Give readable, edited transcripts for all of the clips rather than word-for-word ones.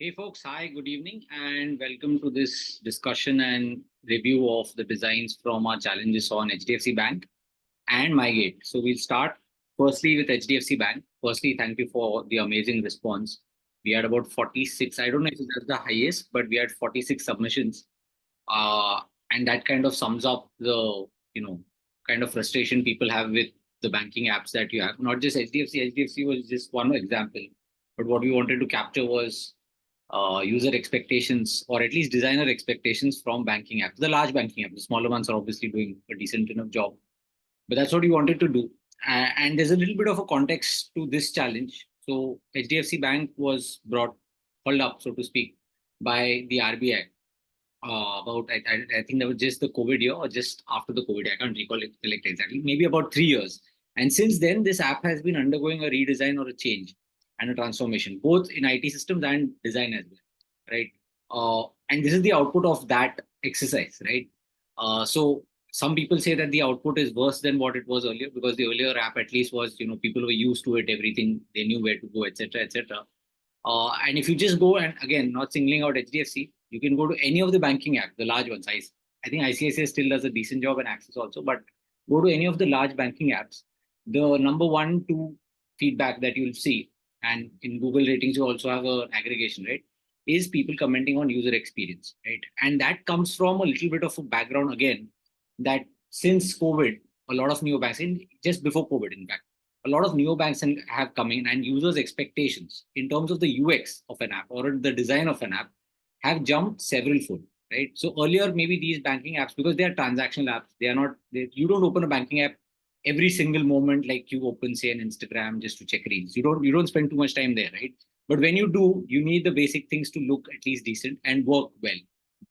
Hey folks, hi, good evening, and welcome to this discussion and review of the designs from our challenges on HDFC Bank and MyGate. So we'll start firstly with HDFC Bank. Firstly, thank you for the amazing response. We had about 46, I don't know if that's the highest, but we had 46 submissions. Uh, and that kind of sums up the, kind of frustration people have with the banking apps that you have. Not just HDFC, HDFC was just one example. But what we wanted to capture was user expectations or at least designer expectations from banking apps. The large banking apps, the smaller ones are obviously doing a decent enough job, but that's what we wanted to do. And there's a little bit of a context to this challenge. So HDFC Bank was called up, so to speak, by the RBI about I think that was just the COVID year or just after the COVID. I can't recall it exactly. Maybe about 3 years. And since then, this app has been undergoing a redesign or a change and a transformation, both in IT systems and design as well, right? And this is the output of that exercise, right? So some people say that the output is worse than what it was earlier because the earlier app at least was, people were used to it, everything they knew where to go, etc., etc. And if you just go and again, not singling out HDFC, you can go to any of the banking apps, the large ones. I think ICICI still does a decent job and Access also, but go to any of the large banking apps. The number one, two feedback that you'll see, and in Google ratings, you also have an aggregation, right? Is people commenting on user experience, right? And that comes from a little bit of a background again, that since COVID, a lot of new banks, just before COVID, in fact, a lot of neobanks have come in and users' expectations in terms of the UX of an app or the design of an app have jumped several fold, right? So earlier, maybe these banking apps, because they are transactional apps, they are not, you don't open a banking app every single moment like you open, say, an Instagram just to check reels. You don't spend too much time there, right? But when you do, you need the basic things to look at least decent and work well.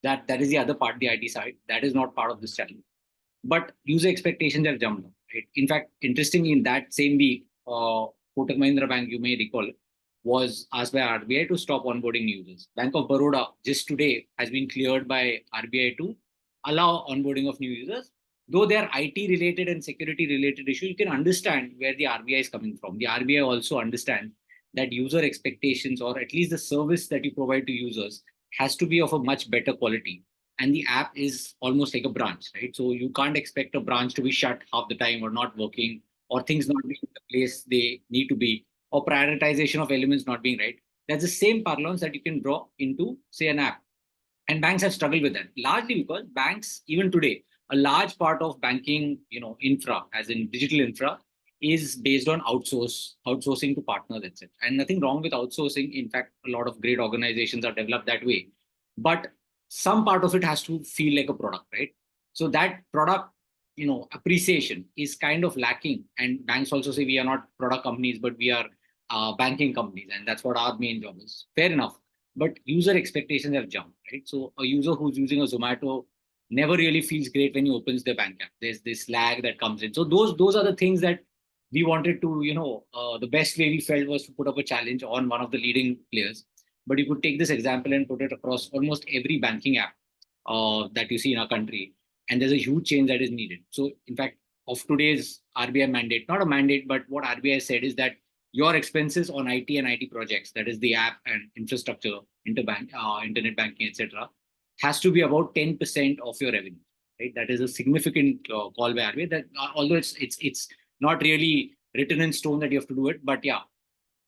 That is the other part, the IT side. That is not part of this challenge, but user expectations have jumped up. Right? In fact, interestingly, in that same week, Kotak Mahindra Bank, you may recall, was asked by RBI to stop onboarding new users. Bank of Baroda just today has been cleared by RBI to allow onboarding of new users. Though they are IT related and security related issues, you can understand where the RBI is coming from. The RBI also understands that user expectations, or at least the service that you provide to users, has to be of a much better quality, and the app is almost like a branch, right? So you can't expect a branch to be shut half the time or not working or things not being in the place they need to be or prioritization of elements not being right. That's the same parlance that you can draw into, say, an app. And banks have struggled with that largely because banks, even today, a large part of banking, infra, as in digital infra, is based on outsourcing to partners, etc. And nothing wrong with outsourcing. In fact, a lot of great organizations are developed that way. But some part of it has to feel like a product, right? So that product, appreciation is kind of lacking. And banks also say we are not product companies, but we are banking companies, and that's what our main job is. Fair enough, but user expectations have jumped, right? So a user who's using a Zomato never really feels great when he opens their bank app. There's this lag that comes in. So those are the things that we wanted to, the best way we felt was to put up a challenge on one of the leading players. But you could take this example and put it across almost every banking app that you see in our country, and there's a huge change that is needed. So in fact, of today's RBI mandate, not a mandate, but what RBI said is that your expenses on IT and IT projects, that is the app and infrastructure, internet banking, etc., has to be about 10% of your revenue. Right? That is a significant call by RBI. That although it's not really written in stone that you have to do it, but yeah,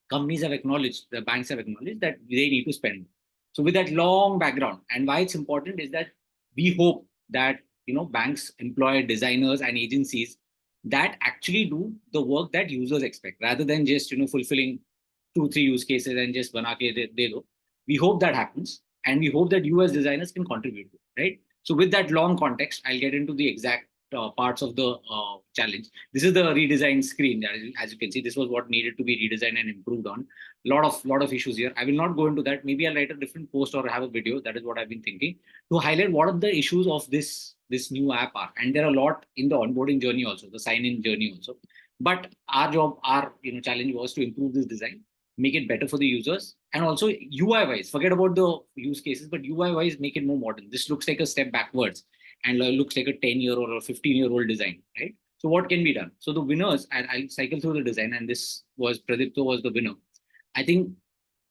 companies have acknowledged, the banks have acknowledged that they need to spend. So with that long background, and why it's important is that we hope that banks employ designers and agencies that actually do the work that users expect, rather than just fulfilling 2 3 use cases and just bana ke de do. We hope that happens, and we hope that you as designers can contribute to it, right? So with that long context, I'll get into the exact parts of the challenge. This is the redesigned screen. That is, as you can see, this was what needed to be redesigned and improved on. Lot of issues here. I will not go into that. Maybe I'll write a different post or have a video. That is what I've been thinking, to highlight what are the issues of this new app are. And there are a lot in the onboarding journey also, the sign-in journey also. But our job, our challenge was to improve this design, make it better for the users, and also UI wise. Forget about the use cases, but UI wise, make it more modern. This looks like a step backwards and looks like a 10-year or a 15-year-old design, right? So what can be done? So the winners, and I'll cycle through the design, and this was Pradipto was the winner. I think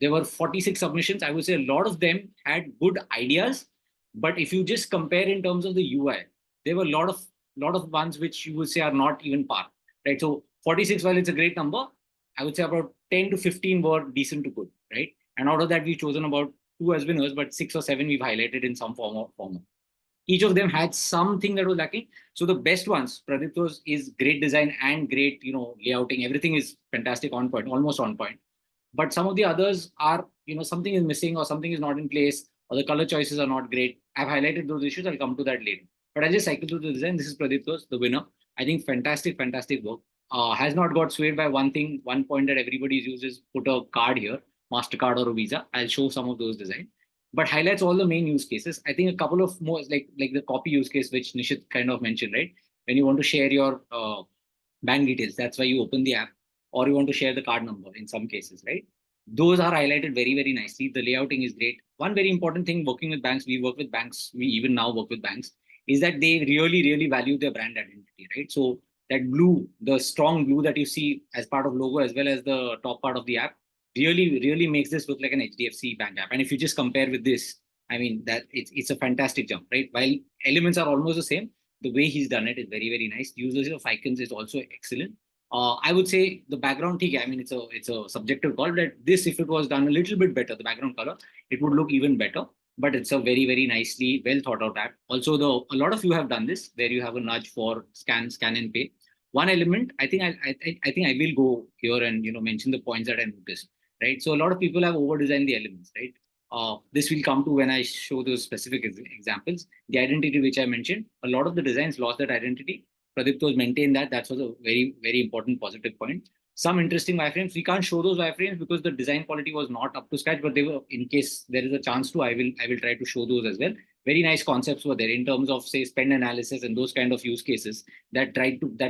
there were 46 submissions. I would say a lot of them had good ideas, but if you just compare in terms of the UI, there were a lot of ones which you would say are not even par, right? So 46, while it's a great number, I would say about 10 to 15 were decent to good, right? And out of that, we've chosen about two as winners, but 6 or 7 we've highlighted in some form. Each of them had something that was lacking. So the best ones, Pradipto's is great design and great, layouting. Everything is fantastic, on point, almost on point. But some of the others are, something is missing or something is not in place or the color choices are not great. I've highlighted those issues. I'll come to that later. But I'll just cycle through the design. This is Pradipto's, the winner. I think fantastic work. Has not got swayed by one thing. One point that everybody uses, put a card here, MasterCard or a Visa. I'll show some of those designs, but highlights all the main use cases. I think a couple of more, like the copy use case, which Nishit kind of mentioned, right? When you want to share your bank details, that's why you open the app, or you want to share the card number in some cases, right? Those are highlighted very nicely. The layouting is great. One very important thing working with banks, we work with banks, we even now work with banks, is that they really value their brand identity, right? So that blue, the strong blue that you see as part of logo as well as the top part of the app, really makes this look like an HDFC Bank app. And if you just compare with this, I mean, that it's a fantastic jump, right? While elements are almost the same, the way he's done it is very nice. Usage of icons is also excellent. I would say the background thing, I mean, it's a subjective call, but this, if it was done a little bit better, the background color, it would look even better. But it's a very nicely well thought out app. Also, a lot of you have done this, where you have a nudge for scan and pay. One element, I think I will go here and mention the points that I noticed, right? So a lot of people have over designed the elements, right? This will come to when I show those specific examples. The identity which I mentioned, a lot of the designs lost that identity. Pradipto's maintained that. That was a very important positive point. Some interesting wireframes. We can't show those wireframes because the design quality was not up to scratch, but they were, in case there is a chance to, I will try to show those as well. Very nice concepts were there in terms of, say, spend analysis and those kind of use cases that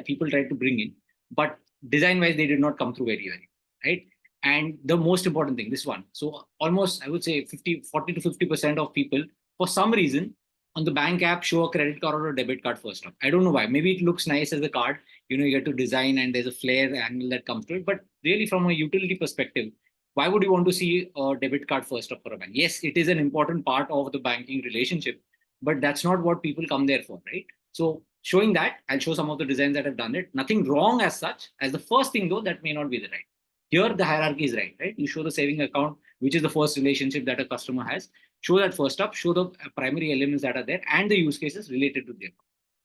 people tried to bring in. But design wise, they did not come through very well, right? And the most important thing, this one. So almost, I would say 40 to 50% of people, for some reason, on the bank app, show a credit card or a debit card first up. I don't know why. Maybe it looks nice as a card. You get to design and there's a flare angle that comes to it. But really, from a utility perspective, why would you want to see a debit card first up for a bank? Yes, it is an important part of the banking relationship, but that's not what people come there for, right? So showing that, I'll show some of the designs that have done it. Nothing wrong as such. As the first thing, though, that may not be the right. Here, the hierarchy is right? You show the saving account, which is the first relationship that a customer has. Show that first up, show the primary elements that are there and the use cases related to them.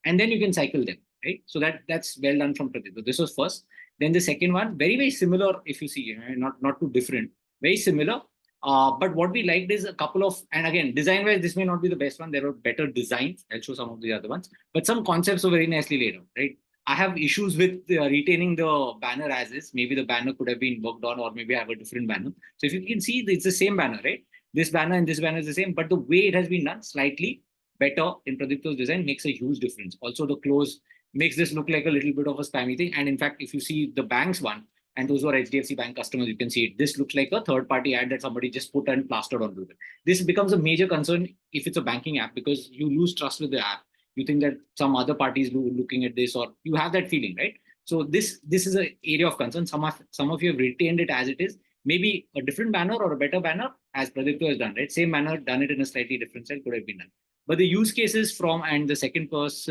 And then you can cycle them, right? So that's well done from Pradeep. So this was first. Then the second one, very similar, if you see, not too different, very similar. But what we liked is a couple of, and again, design-wise, this may not be the best one. There are better designs. I'll show some of the other ones. But some concepts are very nicely laid out, right? I have issues with retaining the banner as is. Maybe the banner could have been worked on, or maybe I have a different banner. So if you can see, it's the same banner, right? This banner and this banner is the same, but the way it has been done slightly better in Pradipto's design makes a huge difference. Also, the close makes this look like a little bit of a spammy thing. And in fact, if you see the bank's one, and those who are HDFC Bank customers, you can see it. This looks like a third-party ad that somebody just put and plastered onto it. This becomes a major concern if it's a banking app, because you lose trust with the app. You think that some other parties looking at this, or you have that feeling, right? So this is an area of concern. Some of you have retained it as it is. Maybe a different banner or a better banner, as Pradipto has done, right? Same banner, done it in a slightly different style, could have been done. But the use cases and the second place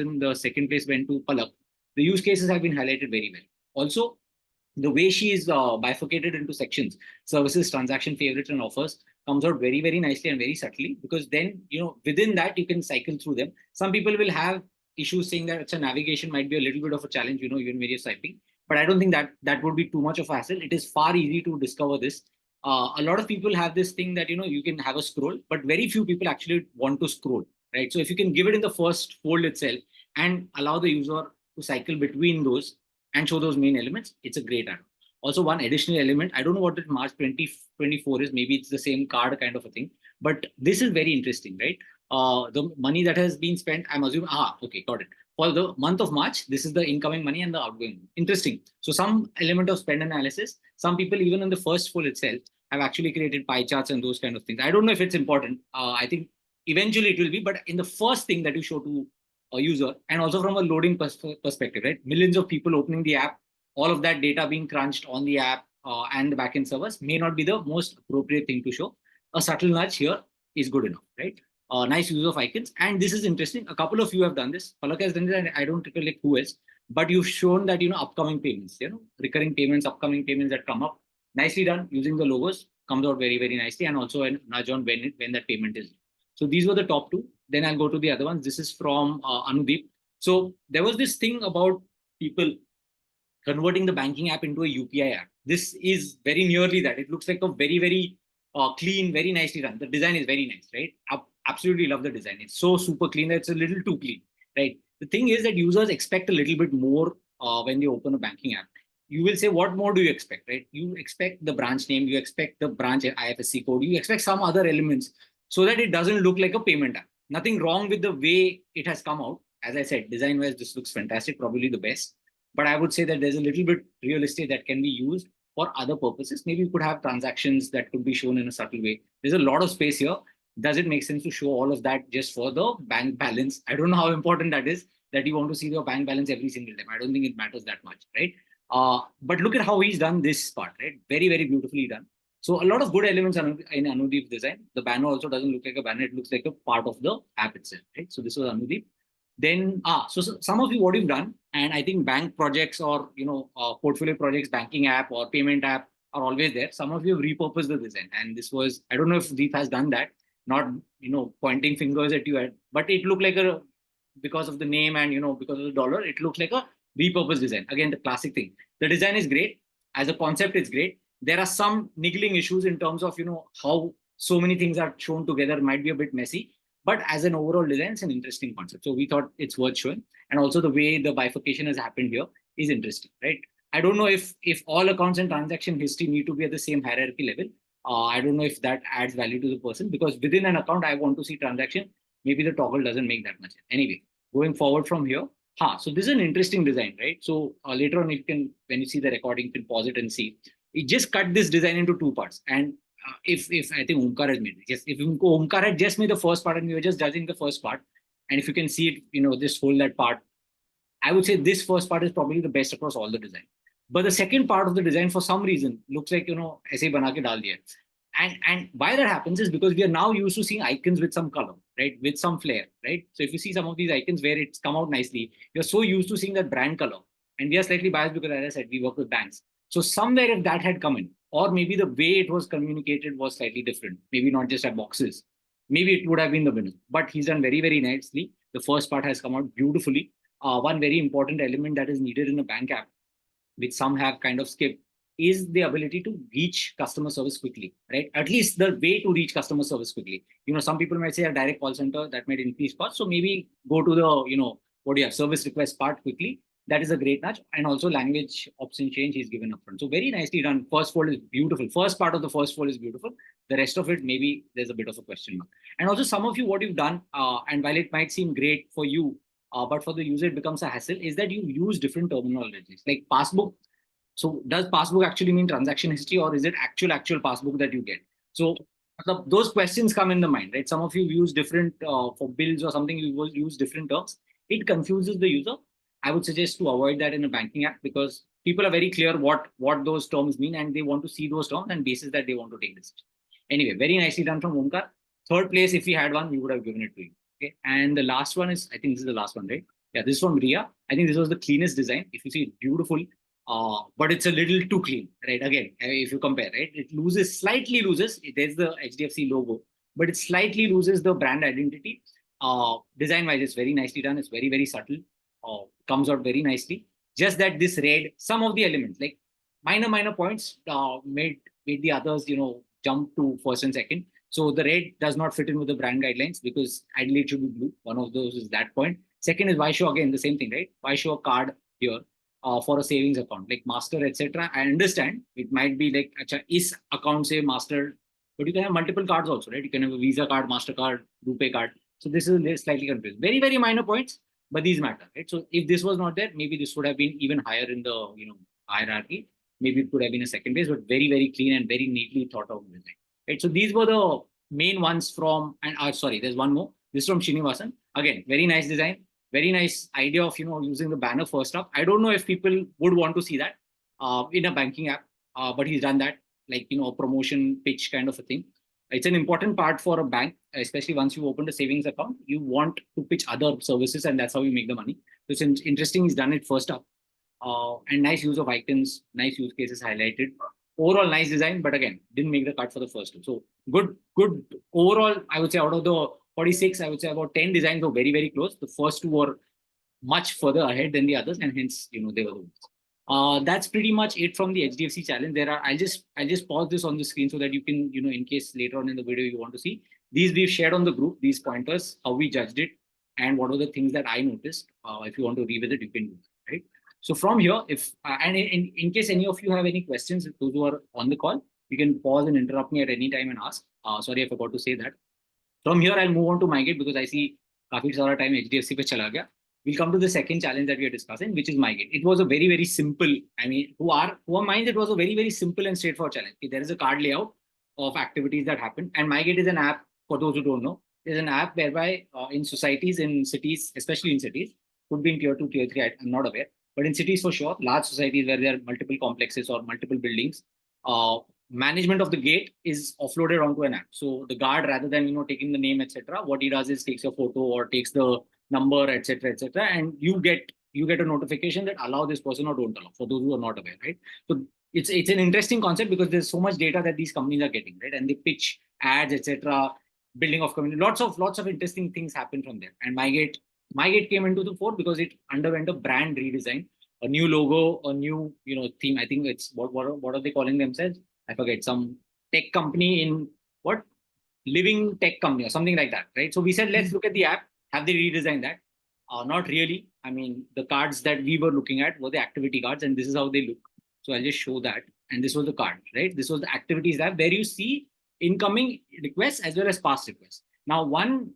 went to Palak. The use cases have been highlighted very well. Also, the way she is bifurcated into sections, services, transaction, favorites, and offers, comes out very nicely and very subtly, because then, within that, you can cycle through them. Some people will have issues saying that it's a navigation might be a little bit of a challenge, even when you're swiping. But I don't think that would be too much of a hassle. It is far easy to discover this. A lot of people have this thing that, you can have a scroll, but very few people actually want to scroll, right? So if you can give it in the first fold itself and allow the user to cycle between those and show those main elements, it's a great add-on. Also, one additional element, I don't know what the March 2024 is, maybe it's the same card kind of a thing, but this is very interesting, right? The money that has been spent, I'm assuming, okay, got it. For the month of March, this is the incoming money and the outgoing. Interesting. So some element of spend analysis, some people even in the first full itself have actually created pie charts and those kind of things. I don't know if it's important. I think eventually it will be, but in the first thing that you show to a user, and also from a loading perspective, right? Millions of people opening the app, all of that data being crunched on the app, and the backend servers may not be the most appropriate thing to show. A subtle nudge here is good enough, right? Nice use of icons. And this is interesting. A couple of you have done this. Palak has done this, and I don't recollect who is, but you've shown that, upcoming payments, recurring payments, upcoming payments that come up. Nicely done using the logos, comes out very, very nicely. And also a nudge on when that payment is. So these were the top two. Then I'll go to the other ones. This is from Anudeep. So there was this thing about people converting the banking app into a UPI app. This is very nearly that. It looks like a very, very clean, very nicely done. The design is very nice, right? I absolutely love the design. It's so super clean that it's a little too clean, right? The thing is that users expect a little bit more when they open a banking app. You will say, what more do you expect, right? You expect the branch name, you expect the branch IFSC code, you expect some other elements so that it doesn't look like a payment app. Nothing wrong with the way it has come out. As I said, design-wise, this looks fantastic, probably the best. But I would say that there's a little bit real estate that can be used for other purposes. Maybe you could have transactions that could be shown in a subtle way. There's a lot of space here. Does it make sense to show all of that just for the bank balance? I don't know how important that is, that you want to see your bank balance every single time. I don't think it matters that much, right? But look at how he's done this part, right? Very, very beautifully done. So a lot of good elements in Anudeep's design. The banner also doesn't look like a banner. It looks like a part of the app itself, right? So this was Anudeep. Then, so some of you, what you've done, and I think bank projects or, portfolio projects, banking app or payment app are always there. Some of you have repurposed the design. And this was, I don't know if Deep has done that, not, pointing fingers at you, but it looked like because of the name and, because of the dollar, it looks like a repurposed design. Again, the classic thing. The design is great. As a concept, it's great. There are some niggling issues in terms of, how so many things are shown together might be a bit messy. But as an overall design, it's an interesting concept. So we thought it's worth showing. And also the way the bifurcation has happened here is interesting, right? I don't know if all accounts and transaction history need to be at the same hierarchy level. I don't know if that adds value to the person, because within an account, I want to see transaction. Maybe the toggle doesn't make that much. Anyway, going forward from here. So this is an interesting design, right? So later on, when you see the recording, you can pause it and see. It just cut this design into two parts. And if I think Omkar has made it, yes, if Omkar had just made the first part and we were just judging the first part, and if you can see it, just hold that part, I would say this first part is probably the best across all the design. But the second part of the design, for some reason, looks like, aise bana ke dal diya. And why that happens is because we are now used to seeing icons with some color, right? With some flair, right? So if you see some of these icons where it's come out nicely, you're so used to seeing that brand color. And we are slightly biased because, as I said, we work with banks. So somewhere if that had come in, or maybe the way it was communicated was slightly different, maybe not just at boxes, maybe it would have been the winner. But he's done very, very nicely. The first part has come out beautifully. One very important element that is needed in a bank app, which some have kind of skipped, is the ability to reach customer service quickly, right? At least the way to reach customer service quickly. Some people might say a direct call center that might increase cost. So maybe go to the, service request part quickly. That is a great nudge. And also language option change is given upfront. So very nicely done. First fold is beautiful. First part of the first fold is beautiful. The rest of it, maybe there's a bit of a question mark. And also some of you, what you've done, and while it might seem great for you, but for the user, it becomes a hassle, is that you use different terminologies like passbook. So does passbook actually mean transaction history, or is it actual passbook that you get? So those questions come in the mind, right? Some of you use different, for bills or something, you will use different terms. It confuses the user. I would suggest to avoid that in a banking app, because people are very clear what those terms mean, and they want to see those terms and basis that they want to take this. Anyway, very nicely done from Omkar. Third place, if we had one, we would have given it to you. Okay. And the last one is, I think this is the last one, right? Yeah, this is from Ria. I think this was the cleanest design. If you see it, beautiful, but it's a little too clean, right? Again, if you compare, right, it slightly loses. There's the HDFC logo, but it slightly loses the brand identity. Design-wise, it's very nicely done. It's very, very subtle. Comes out very nicely. Just that this red, some of the elements, like minor points, made the others, jump to first and second. So the red does not fit in with the brand guidelines, because ideally it should be blue. One of those is that point. Second is why show, again, the same thing, right? Why show a card here for a savings account, like master, etc. I understand it might be like, is account say master, but you can have multiple cards also, right? You can have a Visa card, MasterCard, RuPay card. So this is slightly confused. Very, very minor points, but these matter, right? So if this was not there, maybe this would have been even higher in the hierarchy. Maybe it could have been a second place, but very, very clean and very neatly thought out design. Right? So these were the main ones from, and sorry, there's one more. This is from Srinivasan. Again, very nice design, very nice idea of using the banner first up. I don't know if people would want to see that in a banking app. but he's done that, like, a promotion pitch kind of a thing. It's an important part for a bank, especially once you open a savings account. You want to pitch other services, and that's how you make the money. So it's interesting. He's done it first up, and nice use of icons, nice use cases highlighted. Overall, nice design, but again, didn't make the cut for the first two. So good overall. I would say out of the 46, I would say about 10 designs were very, very close. The first two were much further ahead than the others, and hence, they were the winners. That's pretty much it from the HDFC challenge. I'll just pause this on the screen so that you can, in case later on in the video you want to see these, we've shared on the group, these pointers, how we judged it, and what are the things that I noticed. If you want to revisit, you can do it, right? So from here, if and in case any of you have any questions, those who are on the call, you can pause and interrupt me at any time and ask. Sorry, I forgot to say that. From here, I'll move on to MyGate because I see काफी सारा time HDFC पे चला गया. We'll come to the second challenge that we are discussing, which is MyGate. It was a very, very simple, to our minds, it was a very, very simple and straightforward challenge. There is a card layout of activities that happen, and MyGate is an app, for those who don't know, is an app whereby in societies, in cities, especially in cities, could be in tier 2, tier 3, I'm not aware, but in cities for sure, large societies where there are multiple complexes or multiple buildings, management of the gate is offloaded onto an app. So the guard, rather than taking the name, etc., what he does is takes your photo or takes the number, etc., and you get a notification that allow this person or don't allow, for those who are not aware, right? So it's an interesting concept because there's so much data that these companies are getting, right? And they pitch ads, etc., building of community, lots of interesting things happen from there. And MyGate came into the fore because it underwent a brand redesign, a new logo, a new theme. I think it's what are they calling themselves? I forget, some tech company in what? Living tech company or something like that, right? So we said, let's look at the app. Have they redesigned that? Not really. I mean, the cards that we were looking at were the activity cards, and this is how they look. So I'll just show that. And this was the card, right? This was the activities app where you see incoming requests as well as past requests. Now, one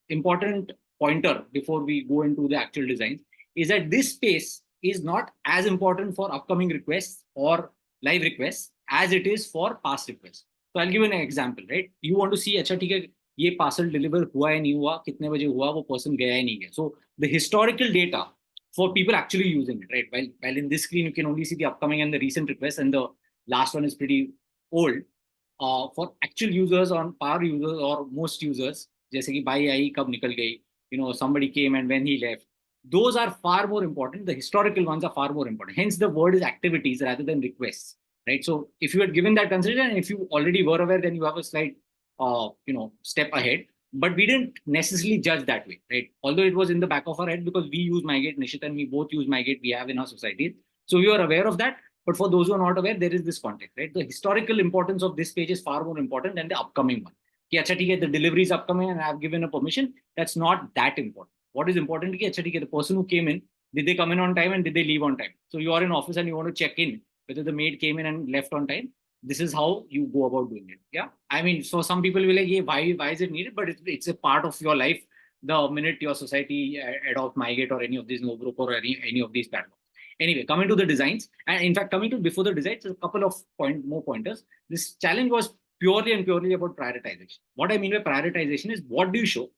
important pointer before we go into the actual designs is that this space is not as important for upcoming requests or live requests as it is for past requests. So I'll give you an example, right? You want to see, अच्छा ठीक है, ये parcel deliver हुआ है नहीं हुआ, कितने बजे हुआ, वो person गया है नहीं गया. So the historical data for people actually using it, right? While in this screen you can only see the upcoming and the recent requests, and the last one is pretty old. For actual users, on power users or most users, जैसे कि by I कब निकल गई, somebody came and when he left, those are far more important. The historical ones are far more important. Hence, the word is activities rather than requests, right? So if you had given that consideration, and if you already were aware, then you have a slight, step ahead. But we didn't necessarily judge that way, right? Although it was in the back of our head because we use MyGate, Nishit and we both use MyGate, we have in our society. So we are aware of that. But for those who are not aware, there is this context, right? The historical importance of this page is far more important than the upcoming one. The delivery is upcoming and I have given a permission. That's not that important. What is important is the person who came in, did they come in on time and did they leave on time? So you are in office and you want to check in whether the maid came in and left on time. This is how you go about doing it. Yeah. I mean, so some people will like, yeah, why is it needed? But it's a part of your life. The minute your society adopt MyGate or any of these Notebook or any of these platforms. Anyway, coming to the designs, and in fact, coming to before the designs, a couple of more pointers. This challenge was purely about prioritization. What I mean by prioritization is what do you show?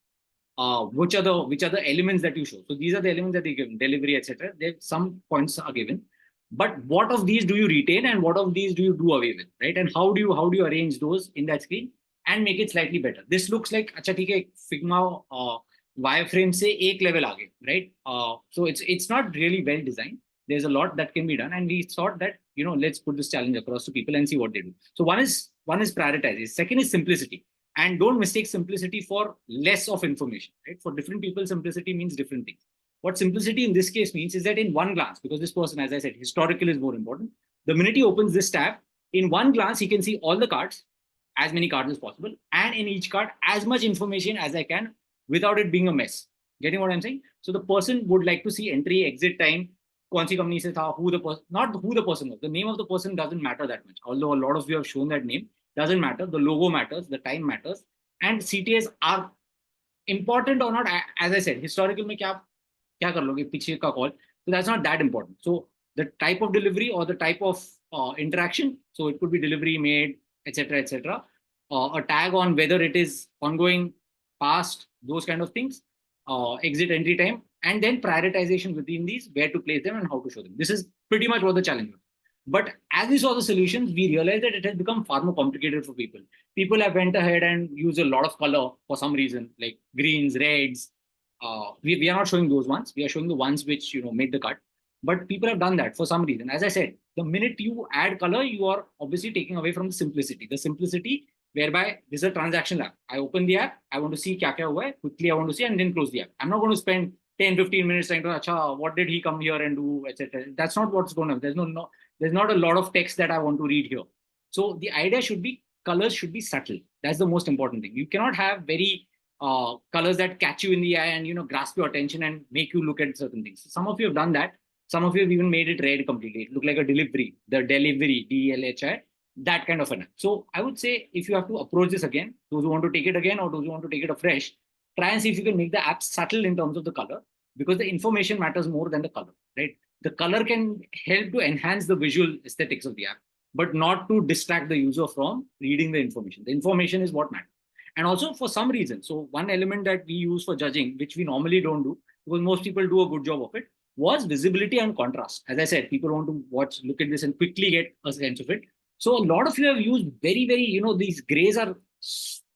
Which are the elements that you show? So these are the elements that they give, delivery, etc. Some points are given, but what of these do you retain and what of these do you do away with, right? And how do you arrange those in that screen and make it slightly better? This looks like अच्छा ठीक है Figma wireframe से एक level आगे, right? So it's not really well designed. There's a lot that can be done, and we thought that let's put this challenge across to people and see what they do. So one is prioritization. Second is simplicity. And don't mistake simplicity for less of information, right? For different people, simplicity means different things. What simplicity in this case means is that in one glance, because this person, as I said, historical is more important. The minute he opens this tab, in one glance, he can see all the cards, as many cards as possible, and in each card, as much information as I can without it being a mess. Getting what I'm saying? So the person would like to see entry, exit time, कौन सी company से था, who the person, not who the person was. The name of the person doesn't matter that much. Although a lot of you have shown that name, doesn't matter. The logo matters, the time matters, and CTAs are important or not. As I said, historical में क्या कर लोगे पीछे का call. So that's not that important. So the type of delivery or the type of interaction. So it could be delivery made, etc., etc. A tag on whether it is ongoing, past, those kind of things. Exit, entry time, and then prioritization within these, where to place them and how to show them. This is pretty much what the challenge was. But as we saw the solutions, we realized that it has become far more complicated for people. People have went ahead and used a lot of color for some reason, like greens, reds. We are not showing those ones. We are showing the ones which made the cut. But people have done that for some reason. As I said, the minute you add color, you are obviously taking away from the simplicity. The simplicity whereby this is a transaction app. I open the app, I want to see kya hua hai, quickly I want to see and then close the app. I'm not going to spend 10, 15 minutes trying to, acha, what did he come here and do, etc. That's not what's going on. There's not a lot of text that I want to read here. So the idea should be colors should be subtle. That's the most important thing. You cannot have very colors that catch you in the eye and grasp your attention and make you look at certain things. Some of you have done that. Some of you have even made it red completely. It looked like a delivery, the delivery, DLHI, that kind of an app. So I would say if you have to approach this again, those who want to take it again or those who want to take it afresh, try and see if you can make the app subtle in terms of the color, because the information matters more than the color, right? The color can help to enhance the visual aesthetics of the app, but not to distract the user from reading the information. The information is what matters. And also for some reason, so one element that we use for judging, which we normally don't do, because most people do a good job of it, was visibility and contrast. As I said, people want to look at this and quickly get a sense of it. So a lot of you have used very, very, these grays are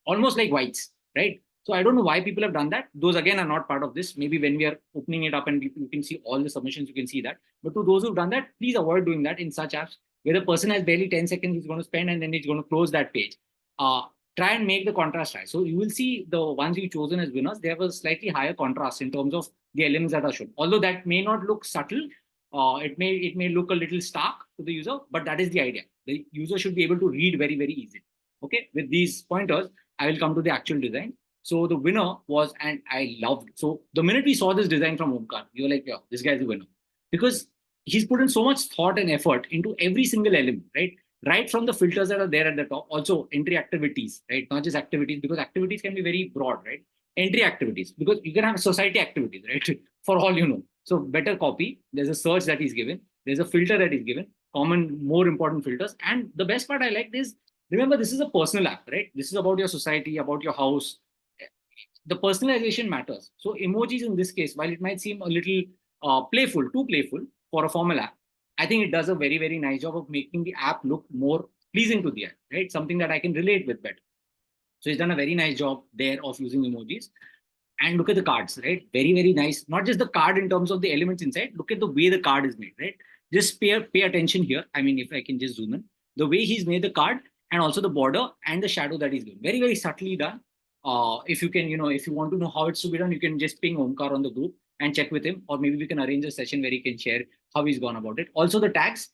almost like whites, right? So I don't know why people have done that. Those again are not part of this. Maybe when we are opening it up and you can see all the submissions, you can see that. But to those who've done that, please avoid doing that in such apps where the person has barely 10 seconds he's going to spend and then he's going to close that page. Try and make the contrast high. So you will see the ones you've chosen as winners, they have a slightly higher contrast in terms of the elements that are shown. Although that may not look subtle, it may look a little stark to the user, but that is the idea. The user should be able to read very, very easily. Okay, with these pointers, I will come to the actual design. So the winner was, and I loved. So the minute we saw this design from Omkar, you were like, yeah, this guy's the winner. Because he's put in so much thought and effort into every single element, right? Right from the filters that are there at the top. Also entry activities, right? Not just activities, because activities can be very broad, right? Entry activities, because you can have society activities, right? For all you know. So better copy. There's a search that is given. There's a filter that is given. Common, more important filters. And the best part I liked is, remember, this is a personal app, right? This is about your society, about your house. The personalization matters. So emojis in this case, while it might seem a little playful, too playful for a formal app, I think it does a very, very nice job of making the app look more pleasing to the eye, right? Something that I can relate with better. So he's done a very nice job there of using emojis. And look at the cards, right? Very, very nice. Not just the card in terms of the elements inside. Look at the way the card is made, right? Just pay attention here. I mean, if I can just zoom in, the way he's made the card and also the border and the shadow that he's given. Very, very subtly done. If you can, if you want to know how it's to be done, you can just ping Omkar on the group and check with him, or maybe we can arrange a session where he can share how he's gone about it. Also, the tags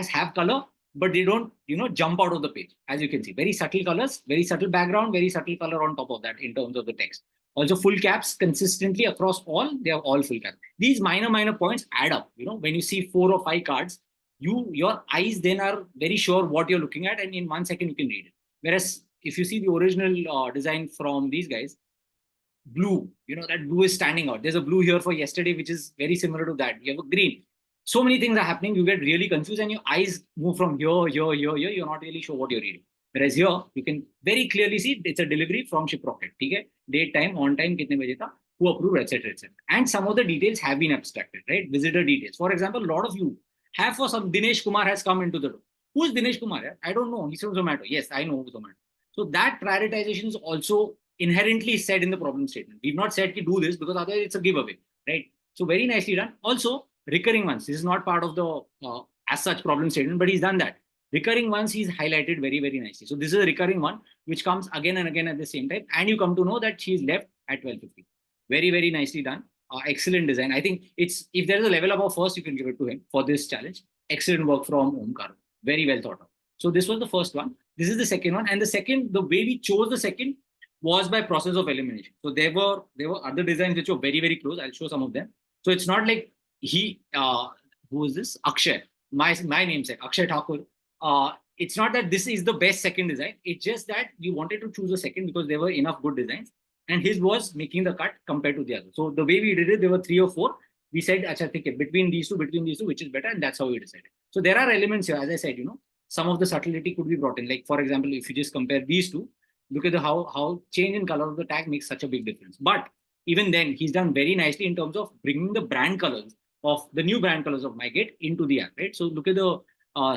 have color, but they don't, jump out of the page. As you can see, very subtle colors, very subtle background, very subtle color on top of that in terms of the text. Also, full caps consistently across all, they are all full caps. These minor points add up. When you see 4 or 5 cards, your eyes then are very sure what you're looking at, and in 1 second you can read it. Whereas if you see the original design from these guys, blue, that blue is standing out. There's a blue here for yesterday, which is very similar to that. You have a green. So many things are happening. You get really confused and your eyes move from here. You're not really sure what you're reading. Whereas here, you can very clearly see it's a delivery from Shiprocket. Okay? Date, time, on time, kitne baje tha, who approved, etc., etc. And some of the details have been abstracted, right? Visitor details. For example, a lot of you have for some Dinesh Kumar has come into the door. Who's Dinesh Kumar? I don't know. He's from Zomato. Yes, I know Zomato. So that prioritization is also inherently said in the problem statement. We've not said to do this because otherwise it's a giveaway, right? So very nicely done. Also, recurring ones. This is not part of the as such problem statement, but he's done that. Recurring ones he's highlighted very, very nicely. So this is a recurring one which comes again and again at the same time. And you come to know that she's left at 12:50. Very, very nicely done. Excellent design. I think it's, if there is a level above first, you can give it to him for this challenge. Excellent work from Omkar. Very well thought of. So this was the first one. This is the second one. And the second, the way we chose the second was by process of elimination. So there were other designs which were very, very close. I'll show some of them. So it's not like who is this? Akshay. My namesake, Akshay Thakur. It's not that this is the best second design. It's just that we wanted to choose a second because there were enough good designs. And his was making the cut compared to the other. So the way we did it, there were 3 or 4. We said, between these two, which is better? And that's how we decided. So there are elements here, as I said, some of the subtlety could be brought in. Like, for example, if you just compare these two, look at how change in color of the tag makes such a big difference. But even then, he's done very nicely in terms of bringing the brand colors of the new brand colors of MyGate into the app, right? So look at the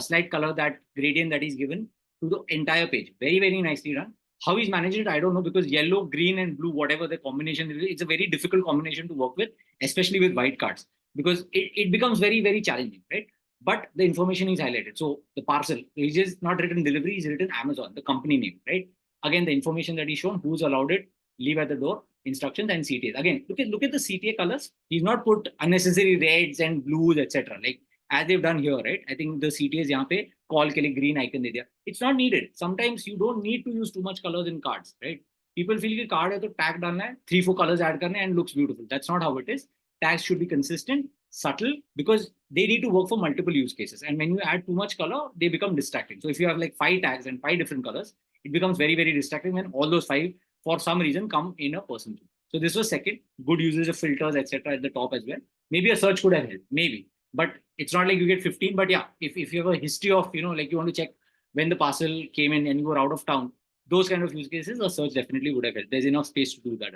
slight color, that gradient that is given to the entire page. Very, very nicely done. How he's managed it, I don't know, because yellow, green, and blue, whatever the combination is, it's a very difficult combination to work with, especially with white cards, because it becomes very, very challenging, right? But the information is highlighted. So the parcel, is just not written delivery, is written Amazon, the company name, right? Again, the information that is shown, who's allowed it, leave at the door, instructions, and CTAs. Again, look at the CTA colors. He's not put unnecessary reds and blues, etc. Like as they've done here, right? I think the CTAs यहाँ पे call के लिए green icon दे दिया. It's not needed. Sometimes you don't need to use too much colors in cards, right? People feel कि card है तो tag डालना है, 3-4 colors add करने and looks beautiful. That's not how it is. Tags should be consistent, subtle, because they need to work for multiple use cases. And when you add too much color, they become distracting. So if you have like 5 tags and 5 different colors, it becomes very, very distracting when all those 5 for some reason come in a person. So this was second. Good usage of filters, etc. at the top as well. Maybe a search could have helped, maybe. But it's not like you get 15. But yeah, if you have a history of, like you want to check when the parcel came in and you were out of town, those kind of use cases, a search definitely would have helped. There's enough space to do that.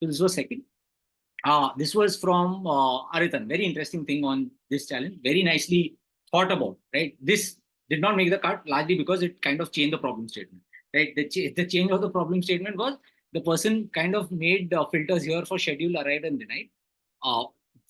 So this was second. This was from Aritan. Very interesting thing on this challenge. Very nicely thought about, right? This did not make the cut largely because it kind of changed the problem statement, right? The change of the problem statement was the person kind of made filters here for schedule, arrived, and denied.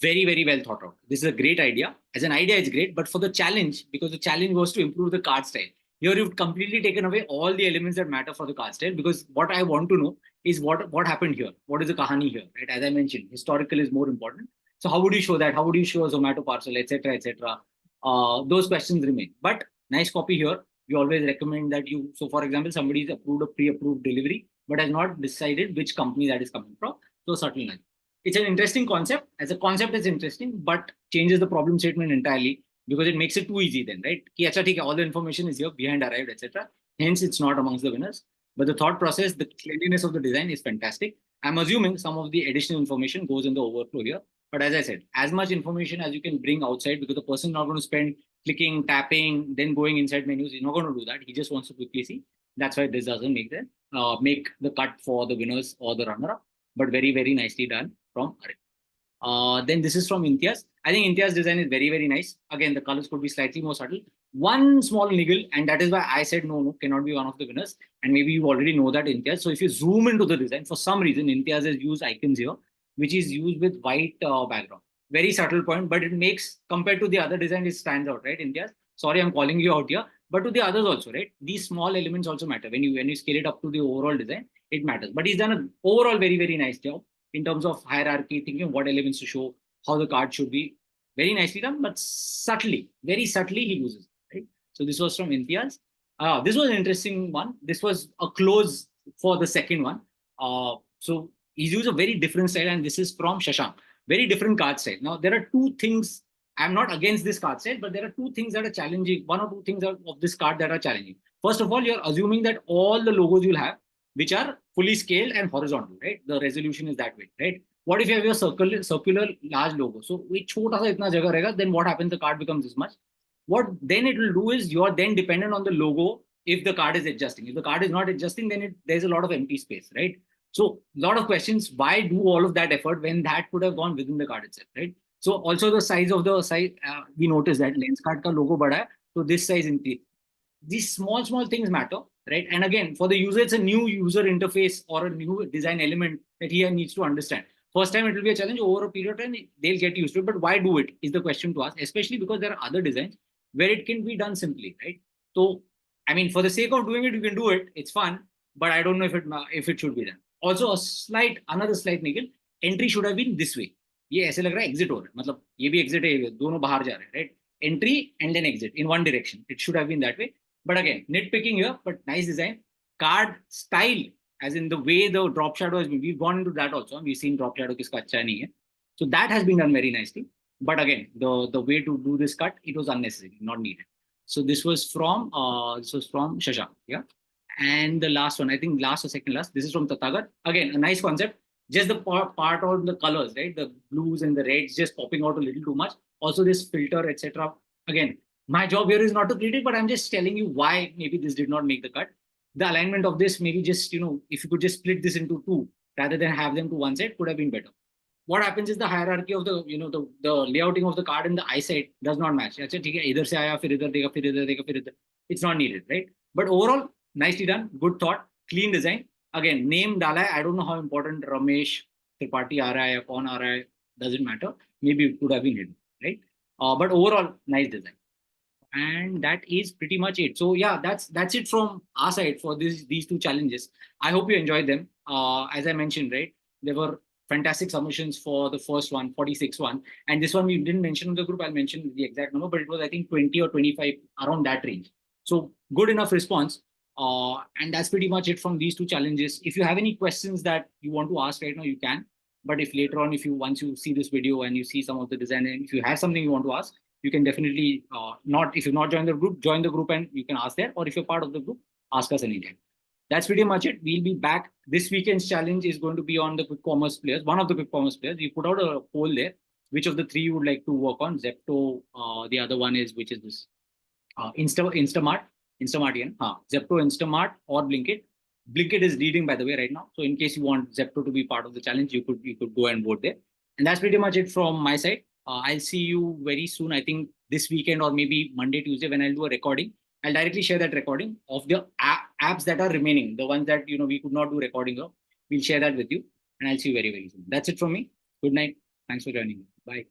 Very, very well thought out. This is a great idea. As an idea, it's great, but for the challenge, because the challenge was to improve the card style. Here, you've completely taken away all the elements that matter for the card style, because what I want to know is what happened here. What is the kahani here, right? As I mentioned, historical is more important. So how would you show that? How would you show a Zomato parcel, etc., etc.? Those questions remain. But nice copy here. We always recommend that you. So, for example, somebody's approved a pre-approved delivery, but has not decided which company that is coming from. So, certainly not. It's an interesting concept. As a concept, it's interesting, but changes the problem statement entirely because it makes it too easy then, right? Ki, acha, theek hai, all the information is here, behind arrived, etc. Hence, it's not amongst the winners. But the thought process, the cleanliness of the design is fantastic. I'm assuming some of the additional information goes in the overflow here. But as I said, as much information as you can bring outside, because the person is not going to spend clicking, tapping, then going inside menus. He's not going to do that. He just wants to quickly see. That's why this doesn't make the cut for the winners or the runner-up. But very, very nicely done from Arit. Then this is from Imtiaz. I think Imtiaz design is very, very nice. Again, the colors could be slightly more subtle. One small niggle, and that is why I said no, cannot be one of the winners. And maybe you already know that, Imtiaz. So if you zoom into the design, for some reason, Imtiaz has used icons here, which is used with white background. Very subtle point, but it makes, compared to the other design, it stands out, right, Imtiaz? Sorry, I'm calling you out here, but to the others also, right? These small elements also matter. When you scale it up to the overall design, it matters. But he's done an overall very, very nice job in terms of hierarchy, thinking what elements to show, how the card should be. Very nicely done, but subtly, very subtly he uses it, right? So this was from Imtiaz. This was an interesting one. This was a close for the second one. So he's used a very different style, and this is from Shashank. Very different card style. Now, there are two things. I'm not against this card style, but there are two things that are challenging. One or two things of this card that are challenging. First of all, you're assuming that all the logos you'll have, which are fully scaled and horizontal, right? The resolution is that way, right? What if you have your circular large logo? So then what happens? The card becomes this much. What then it will do is you're then dependent on the logo if the card is adjusting. If the card is not adjusting, then there's a lot of empty space, right? So a lot of questions, why do all of that effort when that could have gone within the card itself, right? So also the size of the site, we noticed that lens card ka logo bada hai, so this size increase. These small things matter, right? And again, for the user, it's a new user interface or a new design element that he needs to understand. First time it will be a challenge. Over a period of time, they'll get used to it. But why do it is the question to ask, especially because there are other designs where it can be done simply, right? So, I mean, for the sake of doing it, you can do it. It's fun, but I don't know if it should be done. Also, another slight niggle, entry should have been this way. ये ऐसे लग रहा है exit हो रहा है, मतलब ये भी exit है, दोनों बाहर जा रहे हैं, right? Entry and then exit in one direction. It should have been that way. But again, nitpicking here, but nice design. Card style, as in the way the drop shadow has been. We've gone into that also. We've seen drop shadow kiska acha nahi hai. So that has been done very nicely. But again, the way to do this cut, it was unnecessary, not needed. So this was from Shashank, yeah. And the last one, I think last or second last, this is from Tatagar. Again, a nice concept. Just the part on the colors, right? The blues and the reds just popping out a little too much. Also this filter, etc. Again, my job here is not to critique, but I'm just telling you why maybe this did not make the cut. The alignment of this, maybe just, if you could just split this into two rather than have them to one side, could have been better. what happens is the hierarchy of the the layouting of the card in the eyesight does not match. अच्छा ठीक है इधर से आया फिर इधर देखा फिर इधर देखा फिर इधर. It's not needed, right? But overall, nicely done, good thought, clean design. Again, name डाला है. I don't know how important Ramesh Tripathi आ रहा है या कौन आ रहा है. Doesn't matter. Maybe it could have been hidden, right? But overall, nice design. And that is pretty much it. So yeah, that's it from our side for these two challenges. I hope you enjoyed them. As I mentioned, right, there were fantastic submissions for the first one, 46 one, and this one we didn't mention in the group. I'll mention the exact number, but it was I think 20 or 25 around that range. So good enough response. And that's pretty much it from these two challenges. If you have any questions that you want to ask right now, you can. But if later on, if you once you see this video and you see some of the design, and if you have something you want to ask, you can definitely not, if you've not joined the group, join the group and you can ask there. Or if you're part of the group, ask us anytime. That's pretty much it. We'll be back. This weekend's challenge is going to be on the quick commerce players. One of the quick commerce players. We put out a poll there. Which of the three you would like to work on? Zepto. The other one is, which is this? Instamart. Yeah. Zepto, Instamart, or Blinkit. Blinkit is leading, by the way, right now. So in case you want Zepto to be part of the challenge, you could go and vote there. And that's pretty much it from my side. I'll see you very soon. I think this weekend or maybe Monday, Tuesday, when I'll do a recording. I'll directly share that recording of the apps that are remaining, the ones that we could not do recording of. We'll share that with you, and I'll see you very, very soon. That's it from me. Good night. Thanks for joining me. Bye.